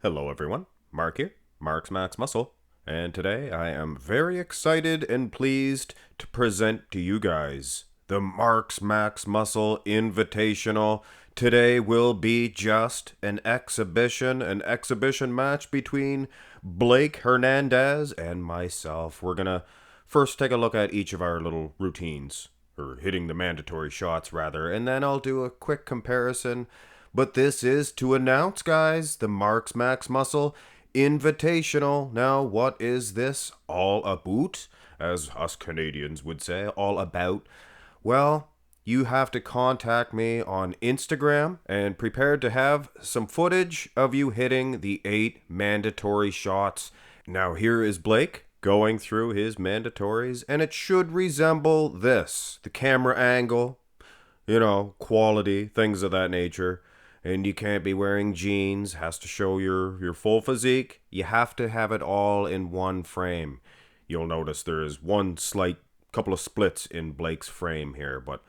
Hello everyone, Mark here, Marx Max Muscle, and today I am very excited and pleased to present to you guys the Marx Max Muscle Invitational. Today will be just an exhibition match between Blake Hernandez and myself. We're gonna first take a look at each of our little routines, or hitting the mandatory shots rather, and then I'll do a quick comparison. But this is to announce, guys, the Marx Max Muscle Invitational. Now, what is this all about? As us Canadians would say, all about. Well, you have to contact me on Instagram and prepared to have some footage of you hitting the 8 mandatory shots. Now, here is Blake going through his mandatories, and it should resemble this: the camera angle, quality, things of that nature. And you can't be wearing jeans, has to show your full physique. You have to have it all in one frame. You'll notice there is one slight couple of splits in Blake's frame here, but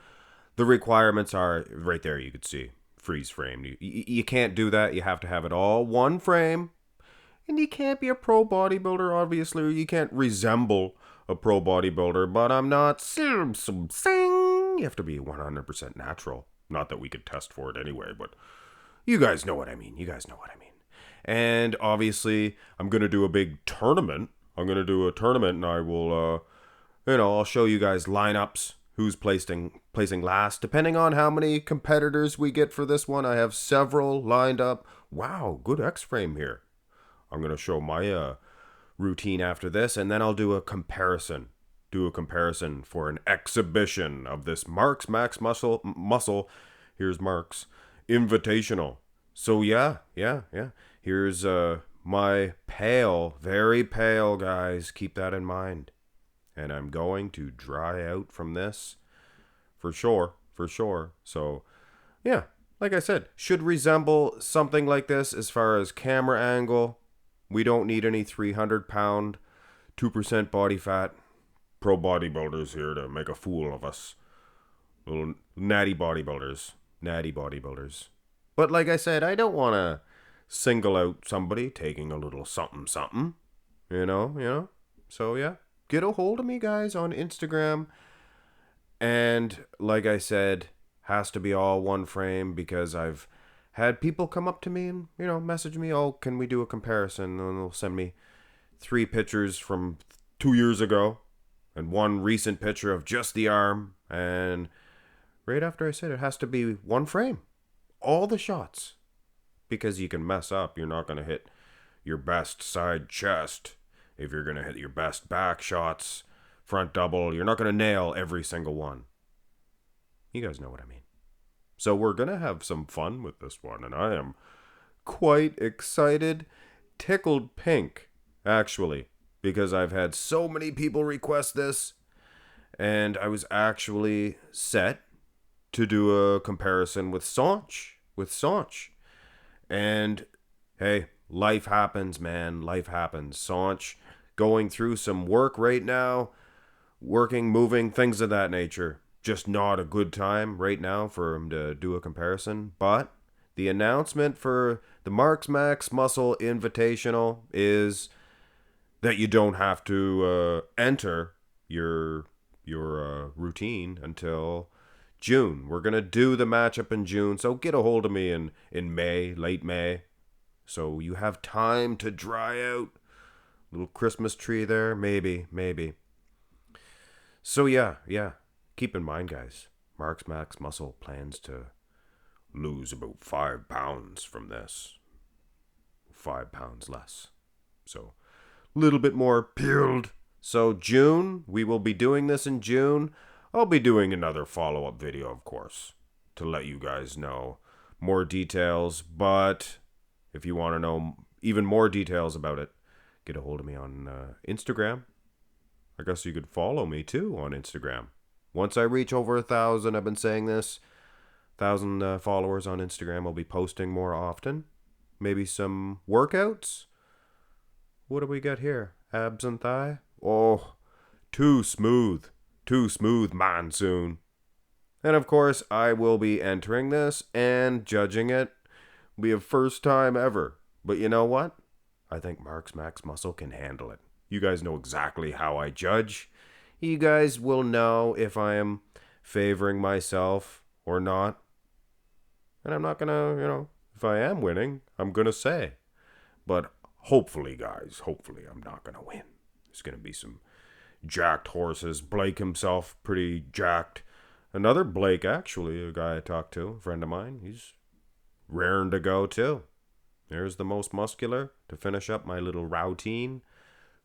the requirements are right there. You could see freeze frame. You can't do that. You have to have it all one frame. And you can't be a pro bodybuilder, obviously, or you can't resemble a pro bodybuilder, but I'm not sing. You have to be 100% natural. Not that we could test for it anyway, but you guys know what I mean. And obviously, I'm going to do a big tournament. I'm going to do a tournament, and I will, I'll show you guys lineups, who's placing last, depending on how many competitors we get for this one. I have several lined up. Wow, good X-frame here. I'm going to show my routine after this, and then I'll do a comparison. For an exhibition of this Marx Max Muscle. Here's Marx Invitational. So yeah. Here's my pale, very pale, guys. Keep that in mind. And I'm going to dry out from this for sure. So yeah, like I said, should resemble something like this as far as camera angle. We don't need any 300-pound, 2% body fat pro bodybuilders here to make a fool of us. Little natty bodybuilders. But like I said, I don't want to single out somebody taking a little something. You know. So yeah, get a hold of me, guys, on Instagram. And like I said, has to be all one frame because I've had people come up to me and, message me, oh, can we do a comparison? And they'll send me 3 pictures from 2 years ago and 1 recent picture of just the arm. And right after I said it has to be one frame. All the shots. Because you can mess up. You're not going to hit your best side chest. If you're going to hit your best back shots, front double, you're not going to nail every single one. You guys know what I mean. So we're going to have some fun with this one. And I am quite excited. Tickled pink, actually. Because I've had so many people request this. And I was actually set to do a comparison with Sanch. And hey, life happens, man. Life happens. Sanch going through some work right now. Working, moving, things of that nature. Just not a good time right now for him to do a comparison. But the announcement for the Marx Max Muscle Invitational is that you don't have to enter your routine until June. We're going to do the matchup in June, so get a hold of me in May, late May. So you have time to dry out. Little Christmas tree there, maybe. So yeah. Keep in mind, guys, Marx Max Muscle plans to lose about 5 pounds from this. 5 pounds less. So a little bit more peeled. So June, we will be doing this in June. I'll be doing another follow-up video, of course, to let you guys know more details. But if you want to know even more details about it, get a hold of me on Instagram. I guess you could follow me, too, on Instagram. Once I reach over 1,000, I've been saying this, 1,000 followers on Instagram, I'll be posting more often. Maybe some workouts. What do we got here? Abs and thigh? Oh, too smooth, monsoon. And of course, I will be entering this and judging it. It'll be a first time ever But you know what? I think Marx Max Muscle can handle it. You guys know exactly how I judge. You guys will know if I am favoring myself or not. And I'm not gonna, if I am winning, I'm gonna say. But hopefully, guys, hopefully I'm not gonna win. There's gonna be some jacked horses. Blake himself, pretty jacked. Another Blake, actually, a guy I talked to, a friend of mine. He's raring to go, too. There's the most muscular to finish up my little routine.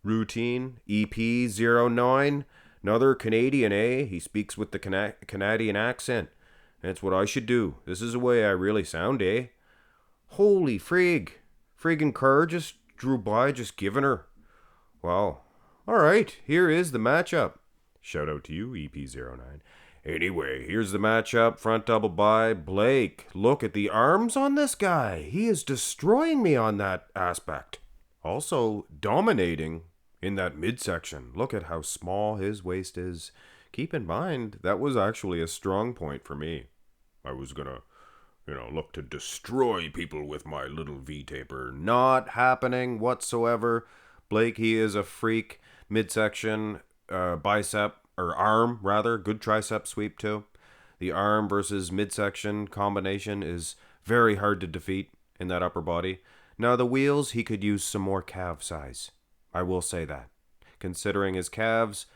EP09. Another Canadian, eh? He speaks with the Canadian accent. That's what I should do. This is the way I really sound, eh? Holy frig. Friggin' car just drew by, just giving her. Wow. Alright, here is the matchup. Shout out to you, EP09. Anyway, here's the matchup. Front double by Blake. Look at the arms on this guy. He is destroying me on that aspect. Also dominating in that midsection. Look at how small his waist is. Keep in mind, that was actually a strong point for me. I was gonna, look to destroy people with my little V-taper. Not happening whatsoever. Blake, he is a freak. Midsection, bicep, or arm, rather. Good tricep sweep, too. The arm versus midsection combination is very hard to defeat in that upper body. Now, the wheels, he could use some more calf size. I will say that. Considering his calves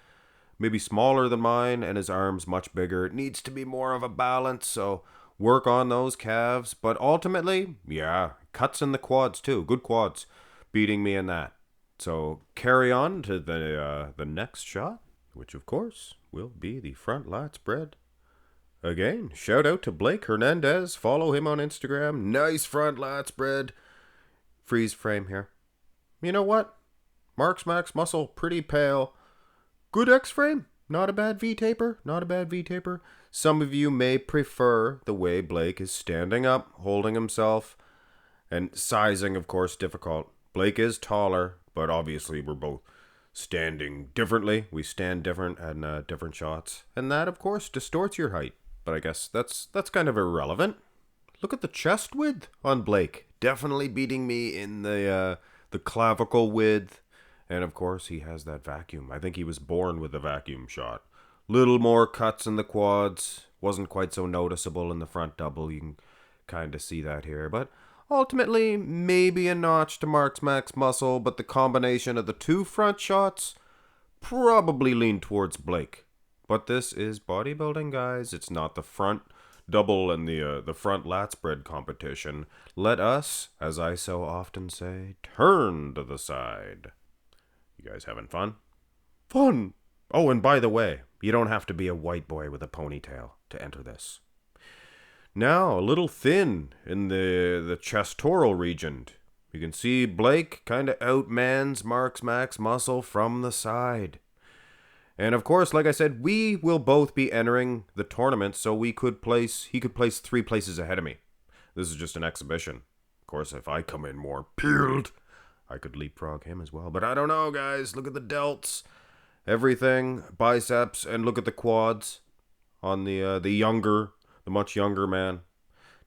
maybe smaller than mine and his arms much bigger, it needs to be more of a balance, so work on those calves. But ultimately, yeah, cuts in the quads, too. Good quads. Beating me in that. So carry on to the next shot, which of course will be the front lat spread. Again, shout out to Blake Hernandez. Follow him on Instagram. Nice front lat spread. Freeze frame here. You know what? Marx Max Muscle, pretty pale. Good X-frame. Not a bad V-taper. Not a bad V-taper. Some of you may prefer the way Blake is standing up, holding himself, and sizing, of course, difficult. Blake is taller, but obviously we're both standing differently. We stand different and different shots. And that, of course, distorts your height. But I guess that's kind of irrelevant. Look at the chest width on Blake. Definitely beating me in the clavicle width. And, of course, he has that vacuum. I think he was born with a vacuum shot. Little more cuts in the quads. Wasn't quite so noticeable in the front double. You can kind of see that here. But ultimately, maybe a notch to Marx Max Muscle, but the combination of the two front shots probably lean towards Blake. But this is bodybuilding, guys. It's not the front double and the front lat spread competition. Let us, as I so often say, turn to the side. You guys having fun? Fun! Oh, and by the way, you don't have to be a white boy with a ponytail to enter this. Now, a little thin in the chestoral region. You can see Blake kind of outmans Marx Max Muscle from the side. And of course, like I said, we will both be entering the tournament, so he could place 3 places ahead of me. This is just an exhibition. Of course, if I come in more peeled, I could leapfrog him as well. But I don't know, guys. Look at the delts. Everything. Biceps. And look at the quads on the much younger man.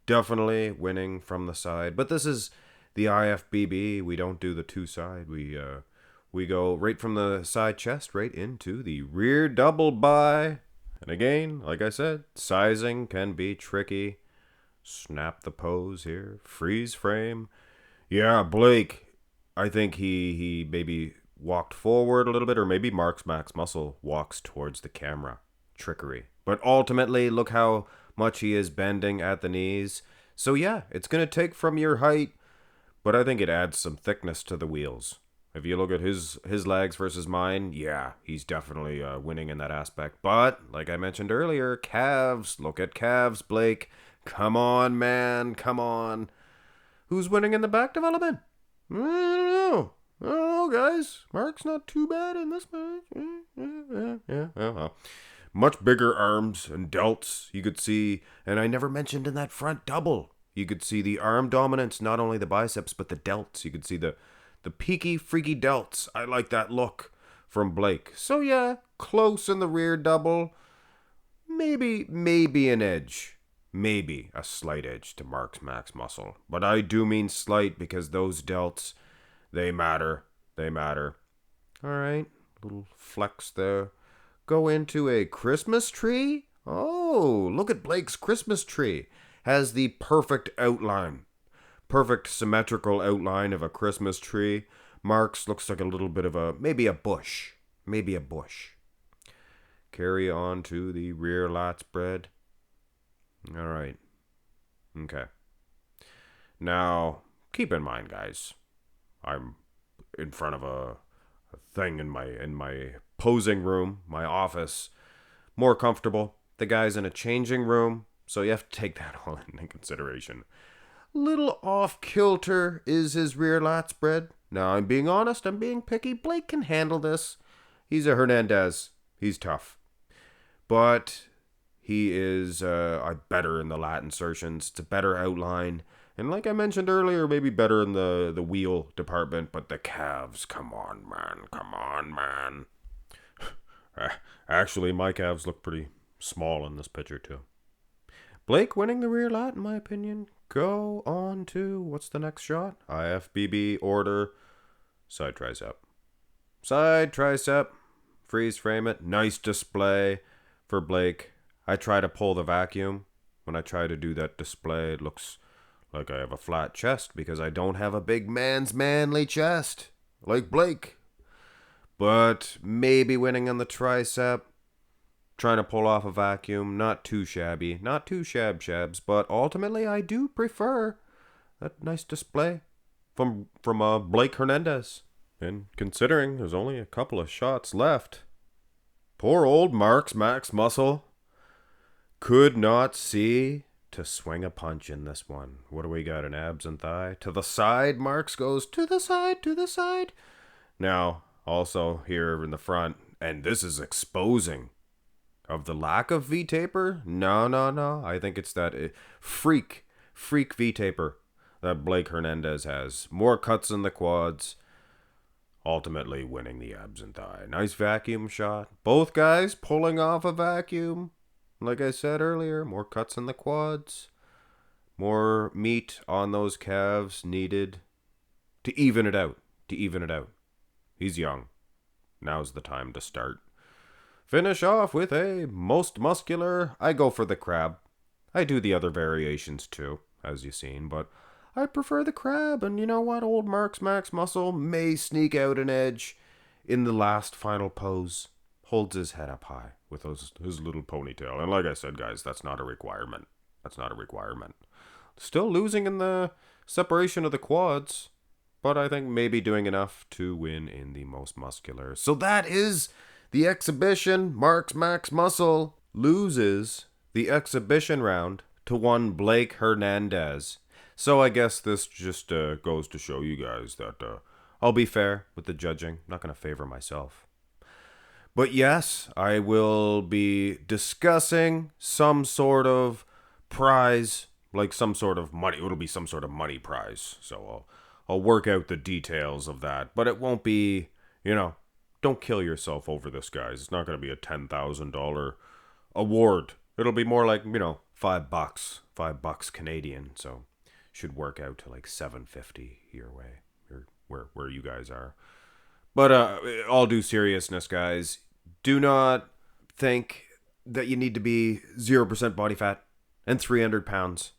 Definitely winning from the side. But this is the IFBB. We don't do the two side. We go right from the side chest right into the rear double by. And again, like I said, sizing can be tricky. Snap the pose here. Freeze frame. Yeah, Blake, I think he maybe walked forward a little bit, or maybe Marx Max Muscle walks towards the camera. Trickery. But ultimately, look how much he is bending at the knees. So yeah, it's going to take from your height, but I think it adds some thickness to the wheels. If you look at his legs versus mine, yeah, he's definitely winning in that aspect. But, like I mentioned earlier, calves. Look at calves, Blake. Come on, man. Come on. Who's winning in the back development? I don't know. I don't know, guys. Mark's not too bad in this match. Yeah. Much bigger arms and delts, you could see. And I never mentioned in that front double. You could see the arm dominance, not only the biceps, but the delts. You could see the peaky, freaky delts. I like that look from Blake. So yeah, close in the rear double. Maybe an edge. maybe a slight edge to Marx Max Muscle. But I do mean slight because those delts, they matter. They matter. All right, little flex there. Go into a Christmas tree. Oh, look at Blake's Christmas tree. Has the perfect outline. Perfect symmetrical outline of a Christmas tree. Marx looks like a little bit of maybe a bush. Maybe a bush. Carry on to the rear lat spread. All right. Okay. Now, keep in mind, guys, I'm in front of a thing in my posing room, my office. More comfortable. The guy's in a changing room, so you have to take that all into consideration. Little off kilter is his rear lat spread. Now, I'm being honest, I'm being picky. Blake can handle this. He's a Hernandez. He's tough. But he is better in the lat insertions. It's a better outline. And like I mentioned earlier, maybe better in the wheel department. But the calves, come on, man. Come on, man. Actually, my calves look pretty small in this picture, too. Blake winning the rear lat, in my opinion. Go on to, what's the next shot? IFBB order, side tricep. Side tricep, freeze frame it. Nice display for Blake. I try to pull the vacuum. When I try to do that display, it looks like I have a flat chest because I don't have a big man's manly chest like Blake. But maybe winning on the tricep. Trying to pull off a vacuum, not too shabby, not too shabs, but ultimately I do prefer that nice display from Blake Hernandez. And considering there's only a couple of shots left, poor old Marx Max Muscle could not see to swing a punch in this one. What do we got, an abs and thigh? To the side, Marx goes to the side, to the side. Now, also here in the front, and this is exposing of the lack of V-taper? No. I think it's that freak V-taper that Blake Hernandez has. More cuts in the quads. Ultimately winning the abs and thigh. Nice vacuum shot. Both guys pulling off a vacuum. Like I said earlier, more cuts in the quads. More meat on those calves needed to even it out. He's young. Now's the time to start. Finish off with a most muscular. I go for the crab. I do the other variations too, as you've seen, but I prefer the crab. And you know what? Old Marx Max Muscle may sneak out an edge in the last final pose. Holds his head up high with his little ponytail. And like I said, guys, that's not a requirement. Still losing in the separation of the quads, but I think maybe doing enough to win in the most muscular. So that is the exhibition. Marx Max Muscle loses the exhibition round to one Blake Hernandez. So I guess this just goes to show you guys that I'll be fair with the judging. I'm not going to favor myself. But yes, I will be discussing some sort of prize, like some sort of money. It'll be some sort of money prize. So I'll work out the details of that. But it won't be, don't kill yourself over this, guys. It's not going to be a $10,000 award. It'll be more like, $5 Canadian. So should work out to like $750 your way, or where you guys are. But all due seriousness, guys, do not think that you need to be 0% body fat and 300 pounds.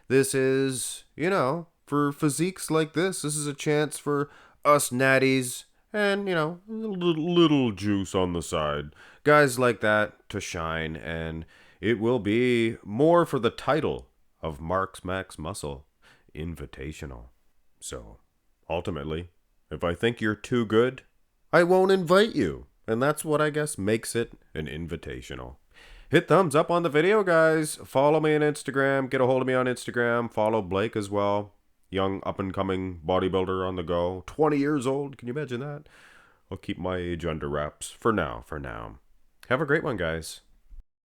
This is, for physiques like this is a chance for us natties and, a little juice on the side. Guys like that to shine, and it will be more for the title of Marx Max Muscle Invitational. So, ultimately, if I think you're too good, I won't invite you. And that's what I guess makes it an invitational. Hit thumbs up on the video, guys. Follow me on Instagram. Get a hold of me on Instagram. Follow Blake as well. Young up-and-coming bodybuilder on the go. 20 years old. Can you imagine that? I'll keep my age under wraps for now. Have a great one, guys.